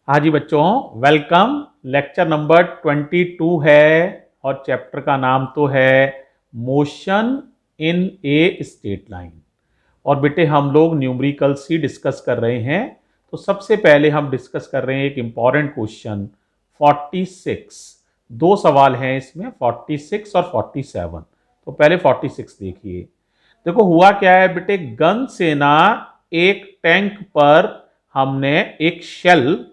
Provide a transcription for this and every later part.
हाँ जी बच्चों, welcome. Lecture number 22 है और चैप्टर का नाम तो है motion in a straight line. और बेटे हम लोग न्यूमेरिकल्स ही डिस्कस कर रहे हैं। तो सबसे पहले हम डिस्कस कर रहे हैं एक इंपॉर्टेंट क्वेश्चन 46। दो सवाल हैं इसमें, 46 और 47। तो पहले 46 देखिए। देखो हुआ क्या है बेटे, गन से ना एक टैंक पर हमने एक शेल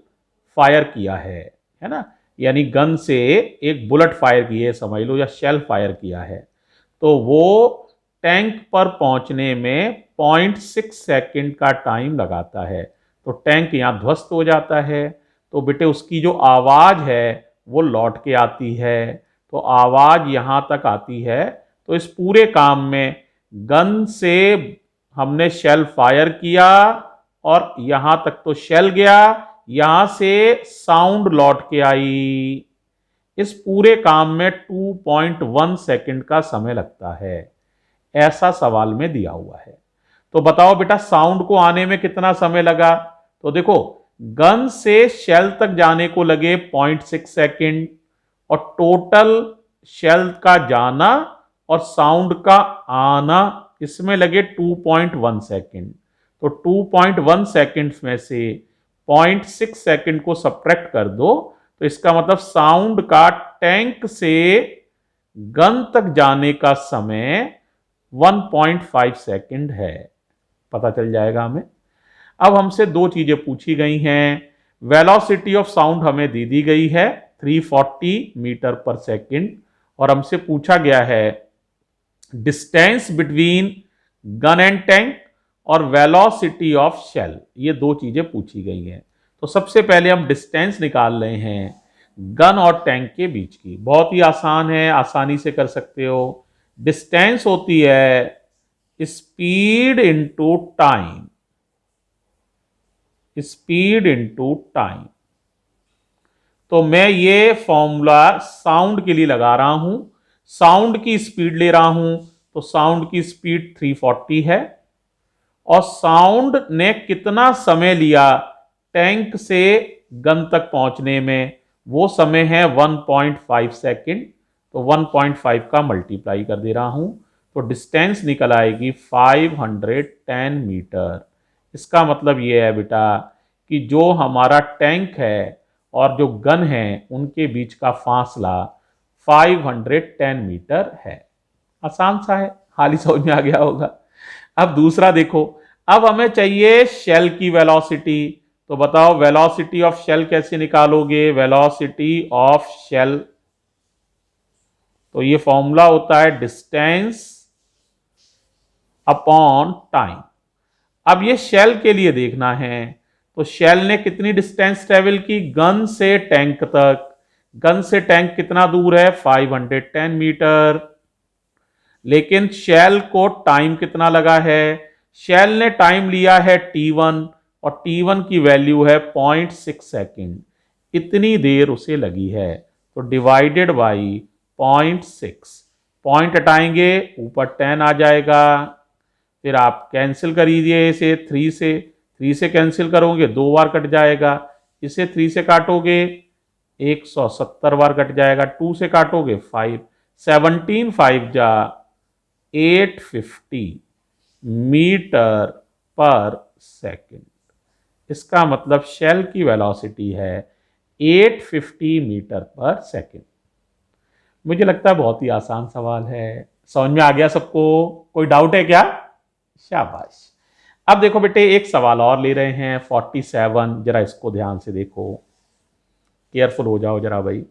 फायर किया है ना। यानी गन से एक बुलेट फायर की है समझ लो, या शेल फायर किया है। तो वो टैंक पर पहुंचने में 0.6 सेकंड का टाइम लगाता है। तो टैंक यहां ध्वस्त हो जाता है। तो बेटे उसकी जो आवाज है वो लौट के आती है। तो आवाज यहां तक आती है। तो इस पूरे काम में गन से हमने शेल फायर किया और यहां तक तो शेल गया, यहां से साउंड लौट के आई। इस पूरे काम में 2.1 सेकंड का समय लगता है। ऐसा सवाल में दिया हुआ है। तो बताओ बेटा साउंड को आने में कितना समय लगा। तो देखो गन से शेल तक जाने को लगे 0.6 सेकंड और टोटल शेल का जाना और साउंड का आना इसमें लगे 2.1 सेकंड। तो 2.1 सेकंड में से 0.6 सेकंड को सब्ट्रैक्ट कर दो तो इसका मतलब साउंड का टैंक से गन तक जाने का समय 1.5 सेकंड है। पता चल जाएगा हमें। अब हमसे दो चीजें पूछी गई हैं। वेलोसिटी ऑफ साउंड हमें दे दी गई है 340 मीटर पर सेकंड और हमसे पूछा गया है distance between gun and tank और वेलोसिटी ऑफ शेल। ये दो चीजें पूछी गई हैं। तो सबसे पहले हम डिस्टेंस निकाल रहे हैं गन और टैंक के बीच की। बहुत ही आसान है, आसानी से कर सकते हो। डिस्टेंस होती है speed into time, speed into time. तो मैं ये फॉर्मूला साउंड के लिए लगा रहा हूं। साउंड की स्पीड ले रहा हूं तो साउंड की स्पीड 340 है और साउंड ने कितना समय लिया टैंक से गन तक पहुंचने में, वो समय है 1.5 सेकंड। तो 1.5 का मल्टीप्लाई कर दे रहा हूं तो डिस्टेंस निकल आएगी 510 मीटर। इसका मतलब ये है बेटा कि जो हमारा टैंक है और जो गन है उनके बीच का फासला 510 मीटर है। आसान सा है, हाल ही समझ में आ गया होगा। अब दूसरा देखो, अब हमें चाहिए शेल की वेलोसिटी। तो बताओ वेलोसिटी ऑफ शेल कैसे निकालोगे। वेलोसिटी ऑफ शेल, तो ये फॉर्मूला होता है डिस्टेंस अपॉन टाइम। अब ये शेल के लिए देखना है तो शेल ने कितनी डिस्टेंस ट्रेवल की गन से टैंक तक। गन से टैंक कितना दूर है 510 मीटर। लेकिन शेल को टाइम कितना लगा है, शेल ने टाइम लिया है T1 और T1 की वैल्यू है 0.6 सेकंड। इतनी देर उसे लगी है। तो डिवाइडेड बाई 0.6, पॉइंट हटाएंगे ऊपर 10 आ जाएगा। फिर आप कैंसिल करिए इसे 3 से कैंसिल करोगे 2 बार कट जाएगा। इसे 3 से काटोगे 170 बार कट जाएगा। 2 से काटोगे 5, 17 5 जा 850 मीटर पर सेकंड। इसका मतलब शेल की वेलोसिटी है 850 मीटर पर सेकंड। मुझे लगता है बहुत ही आसान सवाल है। समझ में आ गया सबको? कोई डाउट है क्या? शाबाश। अब देखो बेटे एक सवाल और ले रहे हैं 47। जरा इसको ध्यान से देखो, केयरफुल हो जाओ जरा भाई।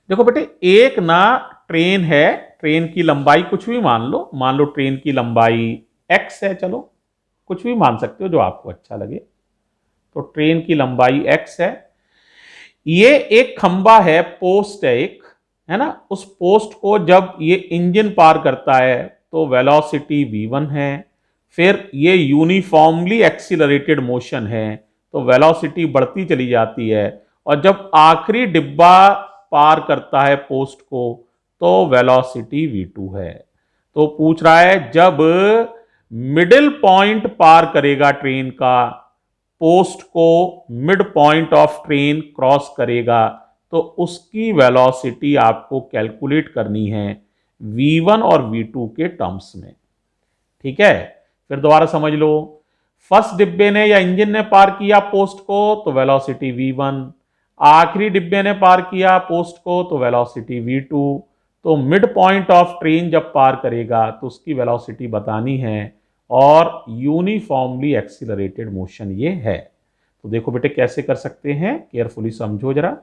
देखो बेटे एक ना ट्रेन है, ट्रेन की लंबाई कुछ भी मान लो ट्रेन की लंबाई x है। चलो कुछ भी मान सकते हो जो आपको अच्छा लगे। तो ट्रेन की लंबाई x है। ये एक खंबा है, पोस्ट है एक, है ना। उस पोस्ट को जब ये इंजन पार करता है तो वेलोसिटी v1 है। फिर ये यूनिफॉर्मली एक्सीलरेटेड मोशन है तो वेलोसिटी बढ़ती चली जाती है। और जब आखिरी डिब्बा पार करता है पोस्ट को तो वेलोसिटी v2 है। तो पूछ रहा है जब मिडिल पॉइंट पार करेगा ट्रेन का पोस्ट को mid point of train cross करेगा तो उसकी वेलोसिटी आपको कैलकुलेट करनी है v1 और v2 के टर्म्स में। ठीक है, फिर दोबारा समझ लो। फर्स्ट डिब्बे ने या इंजन ने पार किया पोस्ट को तो वेलोसिटी v1, आखिरी डिब्बे ने पार किया पोस्ट को तो वेलोसिटी v2। तो मिड पॉइंट ऑफ ट्रेन जब पार करेगा तो उसकी वेलोसिटी बतानी है और यूनिफॉर्मली एक्सीलरेटेड मोशन ये है। तो देखो बेटे कैसे कर सकते हैं, केयरफुली समझो जरा।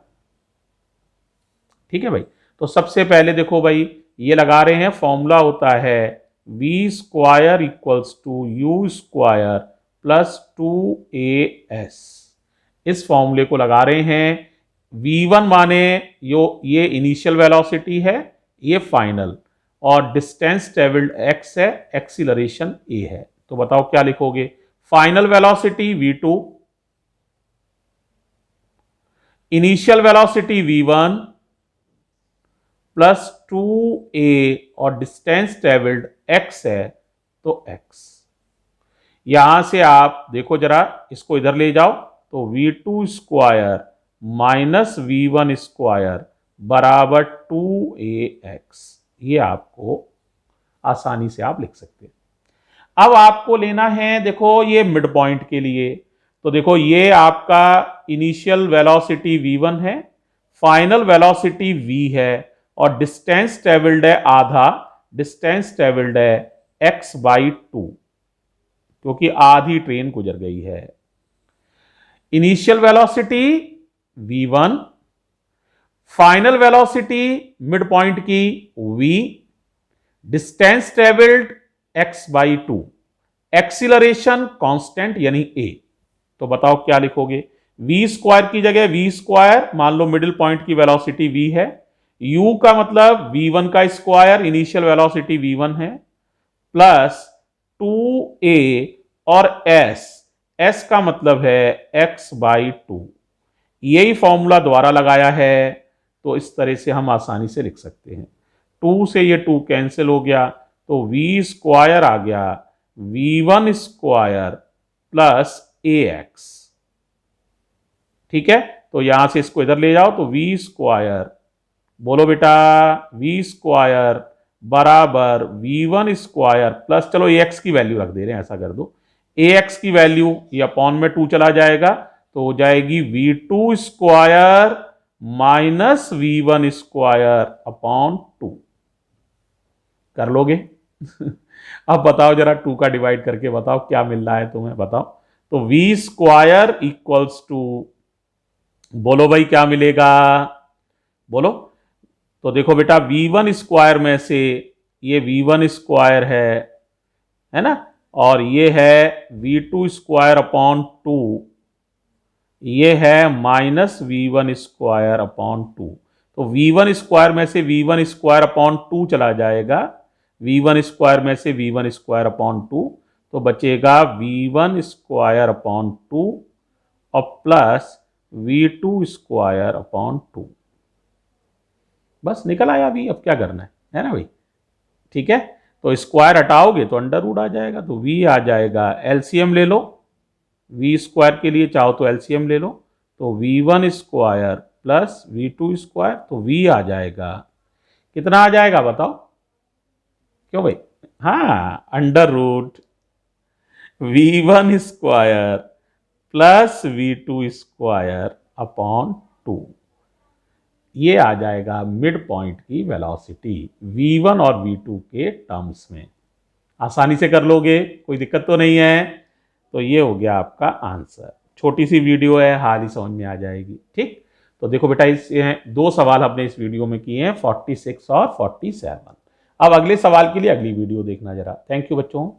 ठीक है भाई, तो सबसे पहले देखो भाई ये लगा रहे हैं, फॉर्मूला होता है v square equals to u square plus 2as। इस फॉर्मूले को लगा रहे हैं। v1 माने ये इनिशियल वेलोसिटी है, ये फाइनल, और डिस्टेंस ट्रेवल्ड x है, एक्सीलरेशन a है। तो बताओ क्या लिखोगे, final velocity v2, initial velocity v1 plus 2a और डिस्टेंस ट्रेवल्ड x है तो x। यहां से आप देखो जरा, इसको इधर ले जाओ तो v2 square minus v1 square बराबर 2ax। ये आपको आसानी से आप लिख सकते हैं। अब आपको लेना है, देखो ये मिड पॉइंट के लिए, तो देखो ये आपका इनिशियल वेलोसिटी v1 है, फाइनल वेलोसिटी v है, और डिस्टेंस ट्रेवल्ड है आधा, डिस्टेंस ट्रेवल्ड है x/2, क्योंकि आधी ट्रेन गुजर गई है। Initial velocity v1, final velocity mid point की v, distance travelled x/2, acceleration constant यानी a। तो बताओ क्या लिखोगे, v स्क्वायर की जगह v स्क्वायर, मान लो मिडिल पॉइंट की वेलोसिटी v है, u का मतलब v1 का स्क्वायर, इनिशियल वेलोसिटी v1 है, प्लस 2a और s का मतलब है x/2। यही फॉर्मूला दोबारा लगाया है, तो इस तरह से हम आसानी से लिख सकते हैं। 2 से ये 2 कैंसिल हो गया तो v स्क्वायर आ गया v1 स्क्वायर प्लस ax। ठीक है, तो यहां से इसको इधर ले जाओ तो v स्क्वायर, बोलो बेटा, v स्क्वायर बराबर v1 स्क्वायर प्लस, चलो ax की वैल्यू रख दे रहे हैं, ऐसा कर दो, ax की वैल्यू ये अपॉन में 2 चला जाएगा तो हो जाएगी v2 square minus v1 square upon 2। कर लोगे? अब बताओ जरा, 2 का डिवाइड करके बताओ क्या मिल रहा है तुम्हें, बताओ। तो v स्क्वायर इक्वल्स टू, बोलो भाई क्या मिलेगा, बोलो। तो देखो बेटा, v1 स्क्वायर में से ये v1 स्क्वायर है ना, और ये है v2 स्क्वायर अपॉन 2, ये है माइनस v1 स्क्वायर अपॉन 2। तो v1 स्क्वायर में से v1 स्क्वायर अपॉन 2 चला जाएगा, v1 स्क्वायर में से v1 स्क्वायर अपॉन 2, तो बचेगा v1 स्क्वायर अपॉन 2 और प्लस v2 स्क्वायर अपॉन 2। बस निकल आया अभी, अब क्या करना है ना भाई। ठीक है, तो स्क्वायर हटाओगे तो अंडर रूट आ जाएगा, तो v आ जाएगा, एलसीएम ले लो, v स्क्वायर के लिए चाहो तो एलसीएम ले लो, तो v1 square plus v2 square, तो v आ जाएगा, कितना आ जाएगा बताओ, क्यों भाई, हाँ, under root v1 square plus v2 square upon 2। ये आ जाएगा मिड पॉइंट की वेलोसिटी v1 और v2 के टर्म्स में। आसानी से कर लोगे, कोई दिक्कत तो नहीं है। तो ये हो गया आपका आंसर। छोटी सी वीडियो है, हाल ही समझ में आ जाएगी। ठीक, तो देखो बेटा, इस 2 सवाल हमने इस वीडियो में किए हैं, 46 और 47। अब अगले सवाल के लिए अगली वीडियो देखना जरा। थैंक यू बच्चों।